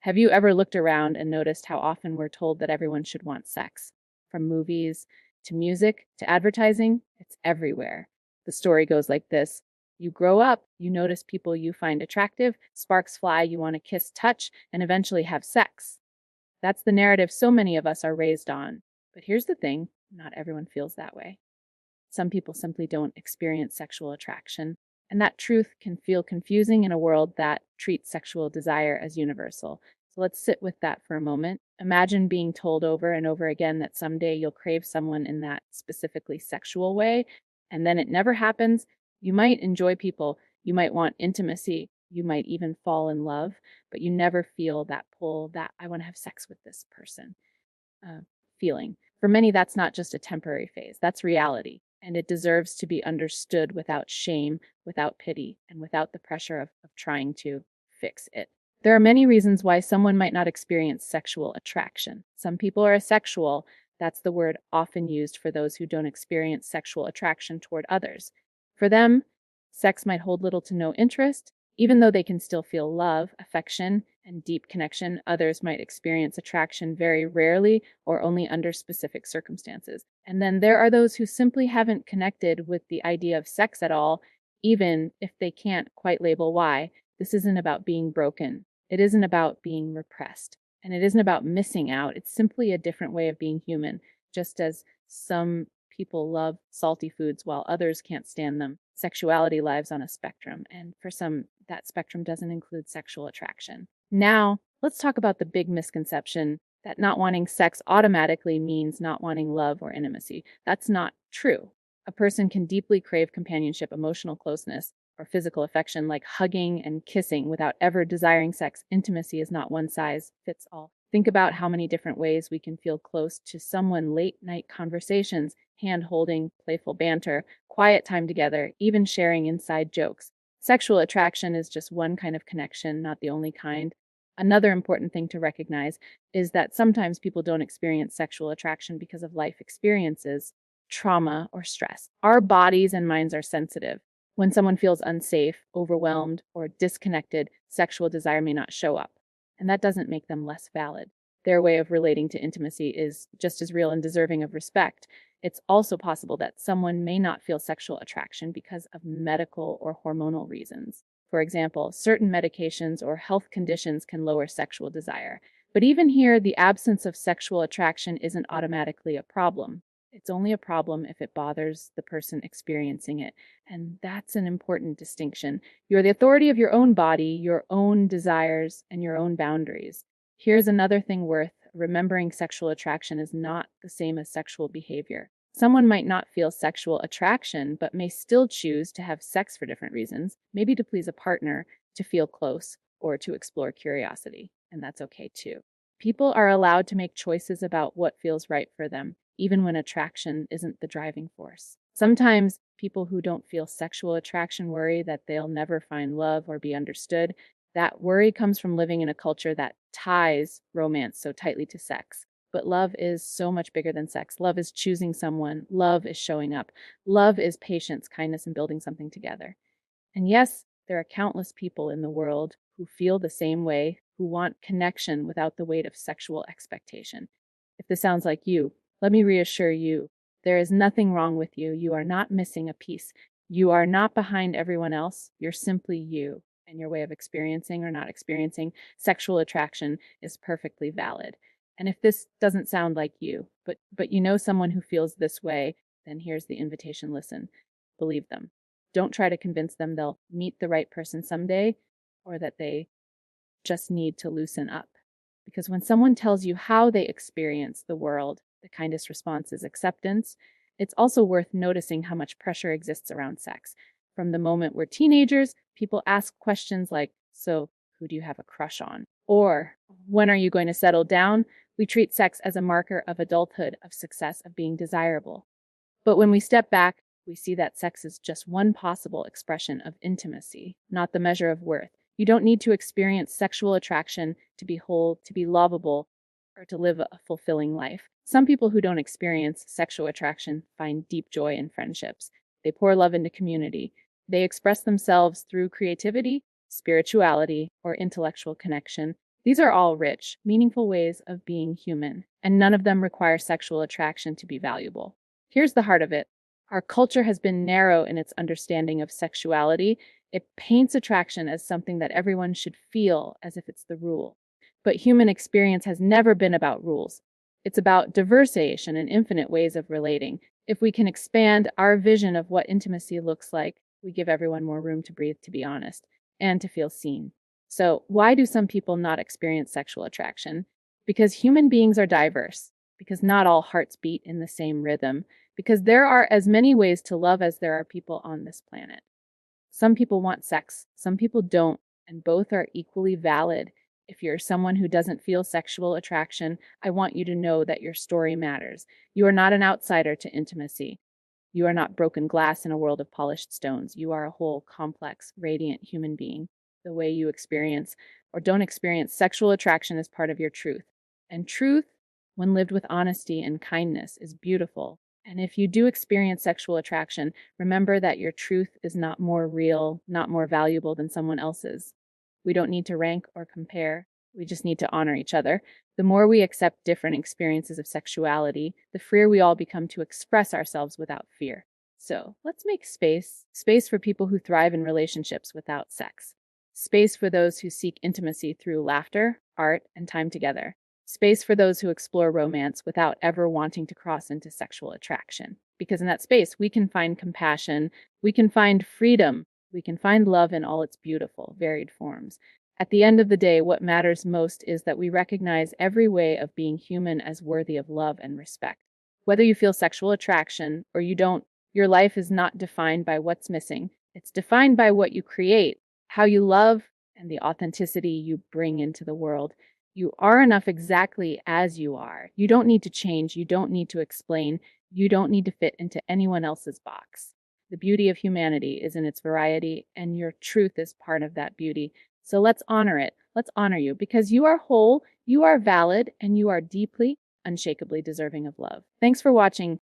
Have you ever looked around and noticed how often we're told that everyone should want sex? From movies to music to advertising, it's everywhere. The story goes like this. You grow up, you notice people you find attractive, sparks fly, you want to kiss, touch, and eventually have sex. That's the narrative so many of us are raised on. But here's the thing, not everyone feels that way. Some people simply don't experience sexual attraction, and that truth can feel confusing in a world that treats sexual desire as universal. So let's sit with that for a moment. Imagine being told over and over again that someday you'll crave someone in that specifically sexual way, and then it never happens. You might enjoy people, you might want intimacy, you might even fall in love, but you never feel that pull, that I want to have sex with this person uh, feeling. For many, that's not just a temporary phase, that's reality. And it deserves to be understood without shame, without pity, and without the pressure of trying to fix it. There are many reasons why someone might not experience sexual attraction. Some people are asexual. That's the word often used for those who don't experience sexual attraction toward others. For them, sex might hold little to no interest. Even though they can still feel love, affection, and deep connection, others might experience attraction very rarely or only under specific circumstances. And then there are those who simply haven't connected with the idea of sex at all, even if they can't quite label why. This isn't about being broken. It isn't about being repressed. And it isn't about missing out. It's simply a different way of being human, just as some people love salty foods while others can't stand them. Sexuality lives on a spectrum, and for some, that spectrum doesn't include sexual attraction. Now, let's talk about the big misconception that not wanting sex automatically means not wanting love or intimacy. That's not true. A person can deeply crave companionship, emotional closeness, or physical affection like hugging and kissing without ever desiring sex. Intimacy is not one size fits all. Think about how many different ways we can feel close to someone: late night conversations, hand holding, playful banter, quiet time together, even sharing inside jokes. Sexual attraction is just one kind of connection, not the only kind. Another important thing to recognize is that sometimes people don't experience sexual attraction because of life experiences, trauma, or stress. Our bodies and minds are sensitive. When someone feels unsafe, overwhelmed, or disconnected, sexual desire may not show up. And that doesn't make them less valid. Their way of relating to intimacy is just as real and deserving of respect. It's also possible that someone may not feel sexual attraction because of medical or hormonal reasons. For example, certain medications or health conditions can lower sexual desire. But even here, the absence of sexual attraction isn't automatically a problem. It's only a problem if it bothers the person experiencing it. And that's an important distinction. You're the authority of your own body, your own desires, and your own boundaries. Here's another thing worth remembering: sexual attraction is not the same as sexual behavior. Someone might not feel sexual attraction, but may still choose to have sex for different reasons, maybe to please a partner, to feel close, or to explore curiosity. And that's okay too. People are allowed to make choices about what feels right for them, even when attraction isn't the driving force. Sometimes people who don't feel sexual attraction worry that they'll never find love or be understood. That worry comes from living in a culture that ties romance so tightly to sex. But love is so much bigger than sex. Love is choosing someone. Love is showing up. Love is patience, kindness, and building something together. And yes, there are countless people in the world who feel the same way, who want connection without the weight of sexual expectation. If this sounds like you, let me reassure you, there is nothing wrong with you. You are not missing a piece. You are not behind everyone else. You're simply you, and your way of experiencing or not experiencing sexual attraction is perfectly valid. And if this doesn't sound like you, but you know someone who feels this way, then here's the invitation: listen, believe them. Don't try to convince them they'll meet the right person someday, or that they just need to loosen up. Because when someone tells you how they experience the world, the kindest response is acceptance. It's also worth noticing how much pressure exists around sex. From the moment we're teenagers, people ask questions like, so who do you have a crush on? Or when are you going to settle down? We treat sex as a marker of adulthood, of success, of being desirable. But when we step back, we see that sex is just one possible expression of intimacy, not the measure of worth. You don't need to experience sexual attraction to be whole, to be lovable, or to live a fulfilling life. Some people who don't experience sexual attraction find deep joy in friendships. They pour love into community. They express themselves through creativity, spirituality, or intellectual connection. These are all rich, meaningful ways of being human, and none of them require sexual attraction to be valuable. Here's the heart of it. Our culture has been narrow in its understanding of sexuality. It paints attraction as something that everyone should feel as if it's the rule. But human experience has never been about rules. It's about diversification and infinite ways of relating. If we can expand our vision of what intimacy looks like, we give everyone more room to breathe, to be honest, and to feel seen. So, why do some people not experience sexual attraction? Because human beings are diverse, because not all hearts beat in the same rhythm, because there are as many ways to love as there are people on this planet. Some people want sex, some people don't, and both are equally valid. If you're someone who doesn't feel sexual attraction, I want you to know that your story matters. You are not an outsider to intimacy. You are not broken glass in a world of polished stones. You are a whole, complex, radiant human being. The way you experience or don't experience sexual attraction is part of your truth. And truth, when lived with honesty and kindness, is beautiful. And if you do experience sexual attraction, remember that your truth is not more real, not more valuable than someone else's. We don't need to rank or compare. We just need to honor each other. The more we accept different experiences of sexuality, the freer we all become to express ourselves without fear. So let's make space for people who thrive in relationships without sex, space for those who seek intimacy through laughter, art, and time together, space for those who explore romance without ever wanting to cross into sexual attraction. Because in that space, we can find compassion, we can find freedom, we can find love in all its beautiful, varied forms. At the end of the day, what matters most is that we recognize every way of being human as worthy of love and respect. Whether you feel sexual attraction or you don't, your life is not defined by what's missing. It's defined by what you create, how you love, and the authenticity you bring into the world. You are enough exactly as you are. You don't need to change. You don't need to explain. You don't need to fit into anyone else's box. The beauty of humanity is in its variety, and your truth is part of that beauty. So let's honor it. Let's honor you because you are whole, you are valid, and you are deeply, unshakably deserving of love. Thanks for watching.